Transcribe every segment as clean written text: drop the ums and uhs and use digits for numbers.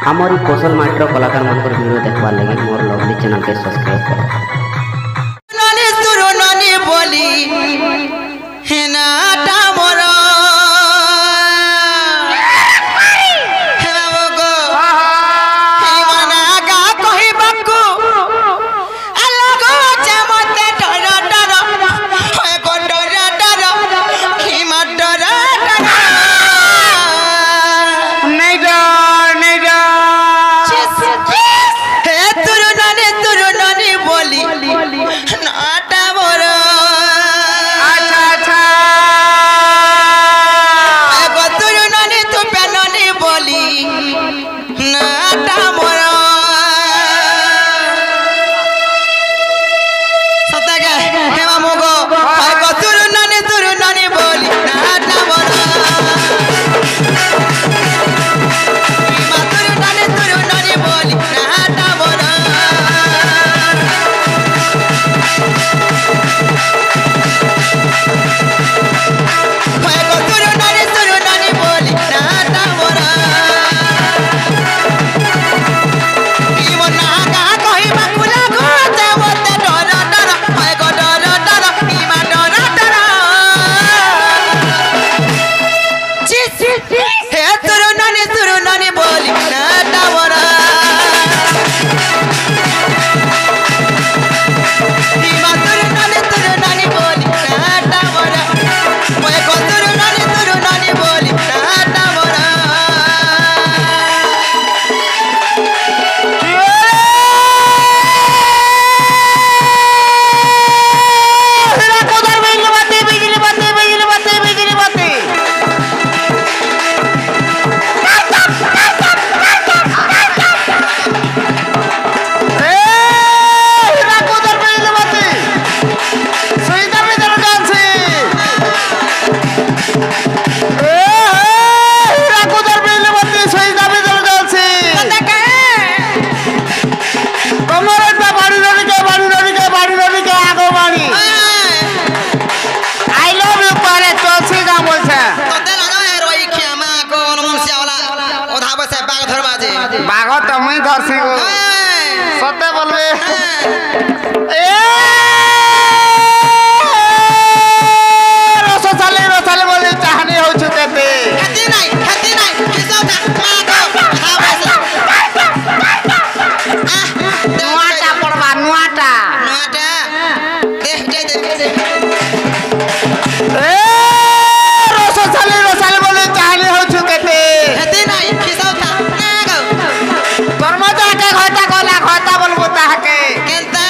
हमारी कौशल मास्टर कलाकार मान वीडियो देखवार लगे मोर लवली चैनल के सब्सक्राइब करो। बाघ तमुई धरसी सत्य बोलबे रसाले रसाले बोले चाहनी हो चुके खेती नहीं किसो नुआटा पड़वा नुआटा देख रसाले रसाले बोले चाहनी हो चुके खेती नहीं किसो कर्मजा के घटा बोला घटा बोलबो ताके केनता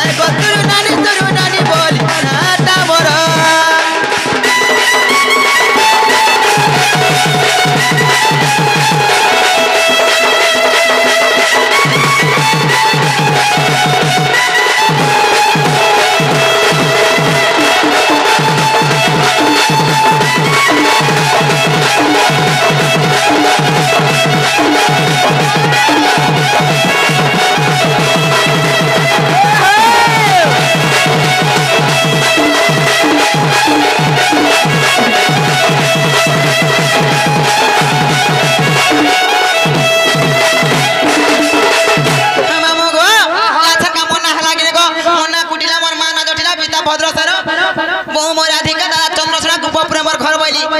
तुरु नानी बोली नाटा मोर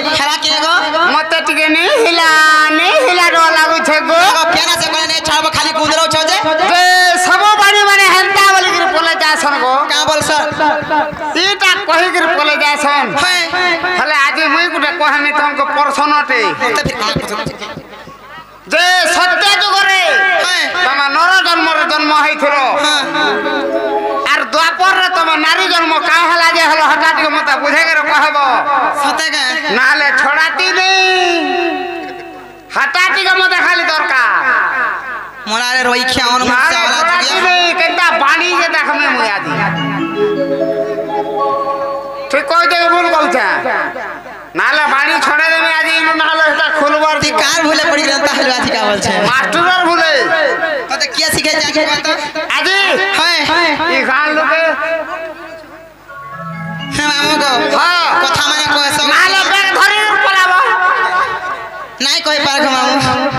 मते टिके नहीं हिला रो लागु छे गो केना से कोने नहीं छाड़ब खाली गुंदरो छ जे सब बाड़ी माने हंता बोली गिर पोले जासन गो का बोल सर ईटा कहि गिर पोले जासन हले आज मुई गुटे कहनी तुमको पर्सनटे जे सत्य जुगरे तमा नर जन्म हैथिरो आर द्वापर रे तमा नारी जन्म का हला जे हलो हटा के मता बुझे के कहबो सते का नाले छोड़ाती नहीं हटाती का मत खाली दरकार मोरा रे रोई खे अन मुख से वाला छोड़ाती नहीं केता पानी जे देख में मुया दी ठीक कोई जगह भूल गलछा नाले पानी छोड़े दे में आज इन नाले हटा खुलवर ती कार भूले पड़ी रहता हलवा जी का बोल छे मास्टर भूले तो किया सीखे जाके बात आज हाय ई खान लोगे मामू को हां कथा माने कहे सब नाले बैग धरी पलाबो नहीं कहि पार गो मामू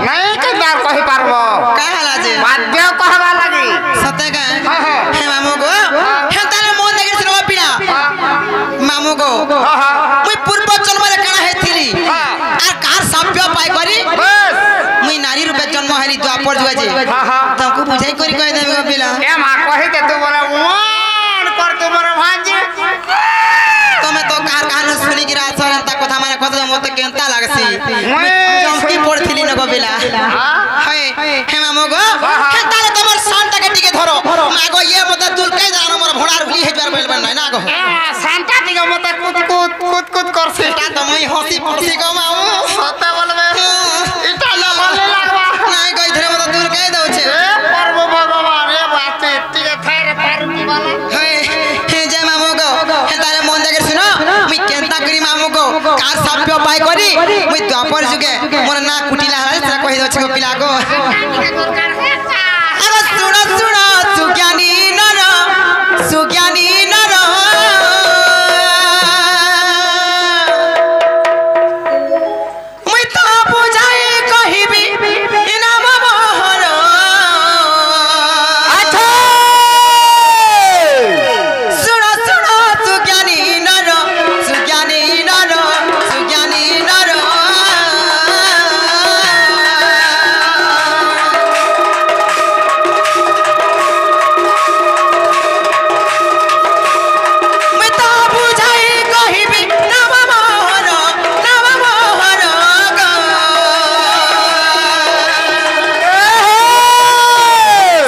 नहीं के बार कहि पारबो का हला जे बाध्य कहबा लागी सते का हां हे मामू को हे तारे मोन देखे सुनो पिला मामू को हां मुई पूर्व जन्म रे काना हेथिली आ कार साप्य पाई करी बस मुई नारी रूपे जन्म हरी द्वापर जुआ जे हां तुमको बुझाई करी कहि देबे गो पिला ए मां कहि दे तू बोला वाण कर तू मोर भांजी तमे तो कार कहानी सुनी गिरा सरंता कथा माने कथा मते केनता लागसी मैं चौकी पड़थिली न गो पिला हाय हे मामू गो हे तारे तमर शांत के टिके धरो मागो ये मते दूर कहि दान मोर भोड़ार उली हेजबार बोल बन ना गो शांता दिगा मत कूद करसी ता तो मुई हंसी पड़सी गो मामू सते बोलबे इटा न बोले लागबा नहीं कहि धरे मते दूर कहि दउ छे ए प्रभु भगवान रे बाते टिके थारे पारती वाला हाय हे जय मामू गो हे तारे मन देखे सुनो मुई केनता करी मामू गो कार साप्य पाई करी मुई द्वापर जुगे मोर ना कुटिला हला से कहि दउ छे गो पिला गो अरे सुनो सुनो सुज्ञानी नर मुई तो बुझाई कहिबी इनाम मोहर अच्छा सुनो सुनो सुज्ञानी नर सुज्ञानी नर सुज्ञानी नर मुई तो बुझाई कहिबी नाम मोहर गो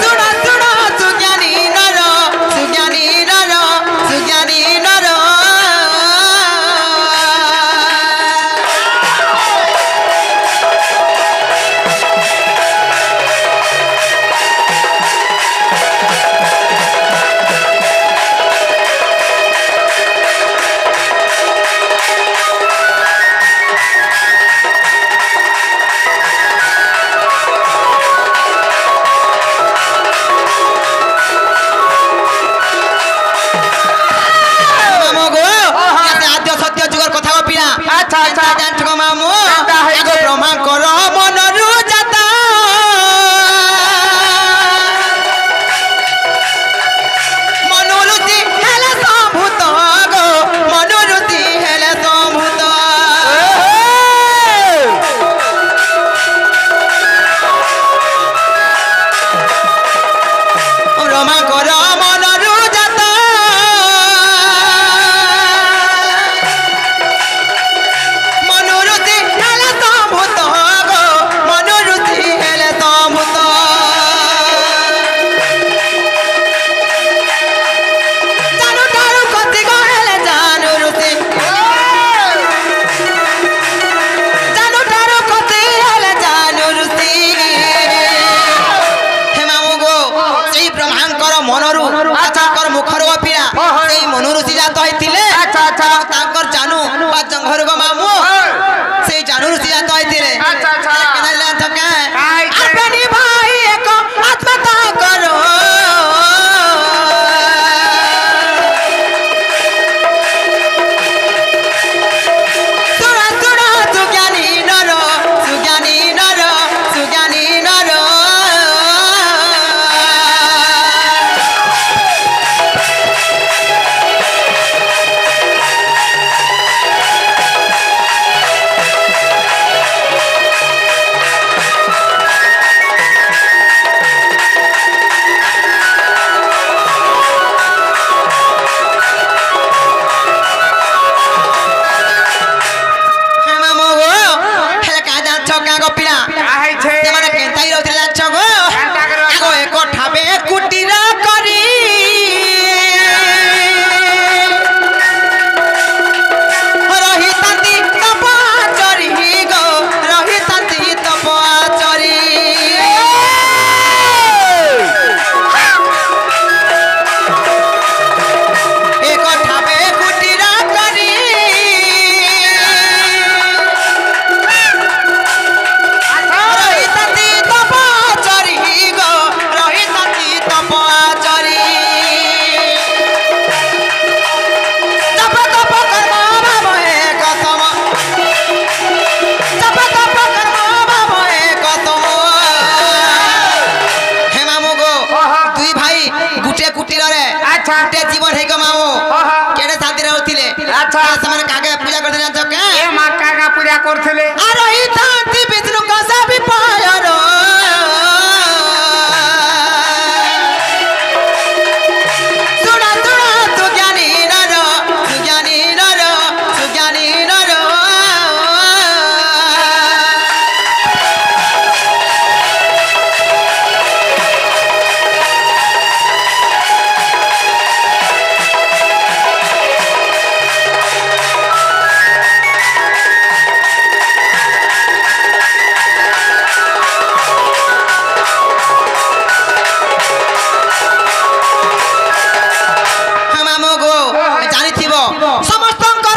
सुनो सुनो सुज्ञानी नर सुज्ञानी नर सुज्ञानी नर मामू गो याते आद्य सत्य जुगर कथा गो पिला अच्छा अच्छा जान गो मामू काका है एगो जे। ब्रह्मा कर मनरु जाता मनुरुति हेले संभूत गो मनुरुति हेले संभूत ब्रह्मा कर मनरु जाता मनु अच्छा ते जीवन है को मामो ओहो केड़े शादी रहउथिले अच्छा समय कागे पूजा करते जान के ए मां कागा पूजा करथिले अरे ई थांती विष्णु का सब पायरो सुना सुना सुज्ञानी नरो सुज्ञानी नरो सुज्ञानी नरो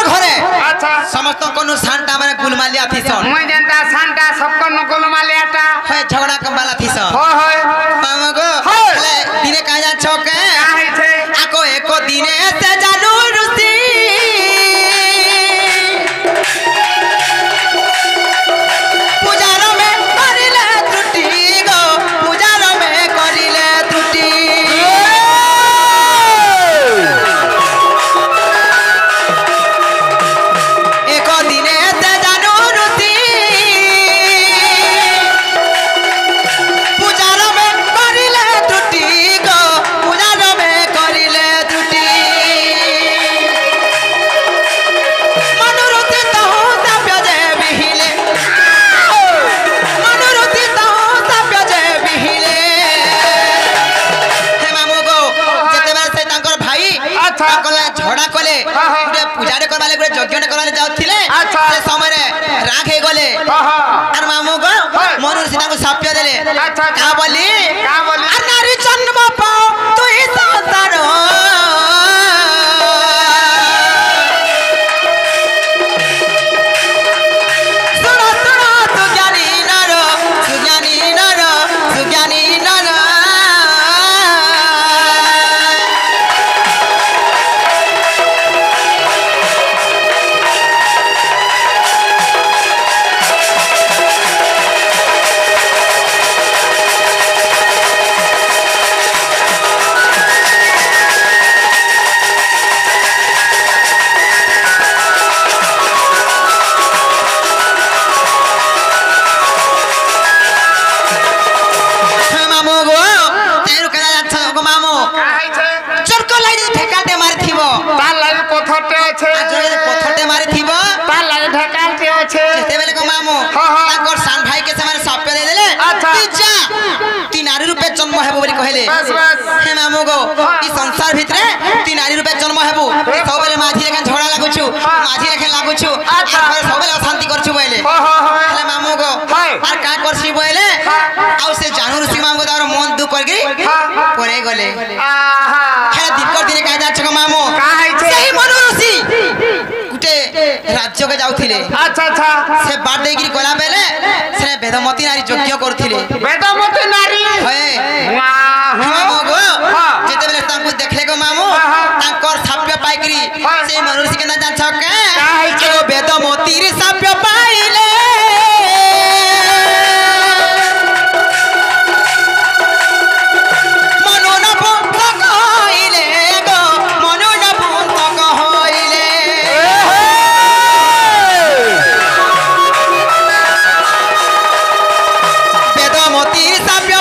समस्त कोनो सांटा माने गुलमालिया थीसन मुई जनता सांटा सबको नकल मालियाटा है झगड़ा कंबाला थीसन हो होय मामा गो होय। ले दिने का जा छके काहे छे आको एको दिने से जानू रुसी पूजारो में करिले त्रुटि गो पूजारो में करिले त्रुटि एको दिने से जानू रुसी पूजारो में करिले त्रुटि गो पूजारो में करिले त्रुटि मनुरुति तहु सभ्य जे बिहिले मनुरुति तहु सभ्य जे बिहिले हे मामू गो जेते बेले से तांकर भाई अच्छा। तांकर झगड़ा कले हाँ, हाँ। गुटे पूजारे करबाले गुटे यज्ञ करबाले जाउथिले अच्छा। से समय रे राग हे गले ओहो আর মামু গো হয়। মনুর সিনাকে সাপ্য দেলে আচ্ছা, কা বলি কা বলি? আর নারী জন্ম পাও তুই সংসার শুনো শুনো সুজ্ঞানী নর সুজ্ঞানী নর সুজ্ঞানী নর মামু গো তেরু কেনা যাচ্ছ গো মামু কাহে ছে চরক লাই ঠেকাতে মারিথিব তার লাগি পথরতে আছে আর যদি পথরতে মারিথিব তার লাগি ঢেকালতে আছে যেতেবেলে গো মামু হ্যাঁ, হ্যাঁ। তাঙ্কর সান ভাইকে সেমানে সাপ্য দেই দেলে আচ্ছা। তুই যা তুই নারী রূপে জন্ম হেবু বলি কহিলে বাস বাস হে মামু গো এই সংসার ভিতরে তুই নারী রূপে জন্ম হেবু সবেলে মাঝি রেখে ঝগড়া লাগুছু মাঝি রেখে লাগুছু আচ্ছা। আর সবেলে অশান্তি করছু বইলে ওহো হয় হেলে মামু গো হয়। আর কা করছি বইলে আউ সে জানু ঋষি মামু তার মন দুঃখ করগি পরে গলে আহা হেলে দিনকর দিনে কাজ যাচ্ছ গো মামু কাহে ছে সেই মনু ঋষি গুটে রাজ্যকে যাউথিলে আচ্ছা আচ্ছা সে বার দেইকি গলা বেলে সে বেদমতী নারী যজ্ঞ করথিলে বেদমতি নারী হয়ে ওয়াহ মামু গো হ্যাঁ। যেতেবেলে তাঙ্কু দেখলে গো মামু হ্যাঁ, হ্যাঁ। তাঙ্কর সাপ্য পাইকরি হ্যাঁ। সেই মনুষ্য কেনা যাচ্ছ কে কাহিছে? ও বেদমতীর সাপ্য পাইলে মনু না পুস্তক হইলে গো মনু না পুস্তক হইলে বেদমতীর সাপ্য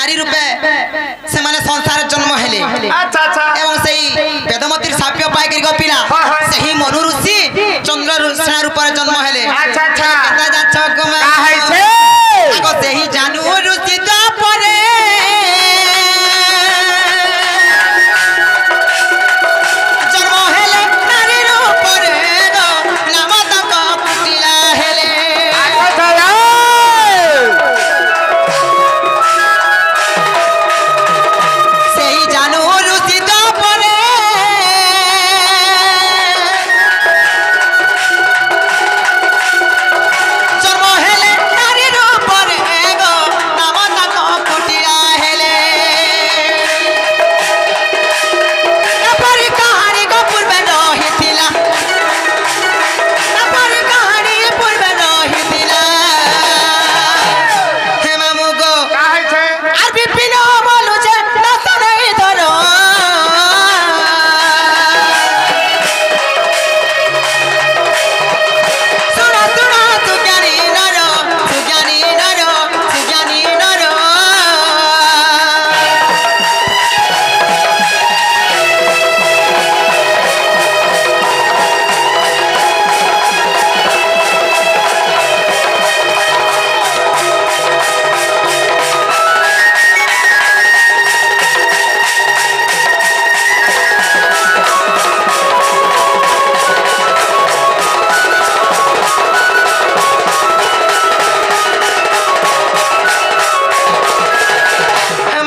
नारी रूपे से माने संसार जन्म हेले अच्छा अच्छा एवं सही वेदमती साप्य पाई कर गपिला सही मनु ऋषि चंद्र ऋषि रूप जन्म हेले अच्छा अच्छा केता जाछ कुमा का है छे आगो सही जानू ऋषि द्वापरे जन्म हेले नारी रूप रे नाम तक कुटिला हेले अच्छा सही जानू ऋषि द्वापरे जन्म हेले नारी रूप रे गो नाम तक कुटिला हेले एपरी कहानी को पूर्वे रहिथिला एपरी कहानी पूर्वे रहिथिला हे मामू गो का है छे আর বিপিন বলুছে নাচ নাই ধরো শুনো শুনো সুজ্ঞানী নর সুজ্ঞানী নর সুজ্ঞানী নর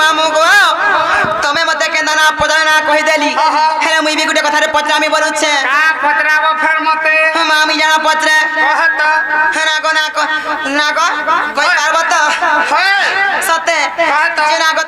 মামু গো তুমি মতে কেন না পদা না কই দেলি হেলে মুই বি গুটে কথারে পচরামি বলুছে का पतराबो फेर मते মামি জানা পচরে कहत না গো কই পারবো তো है সতে कहत যে না গো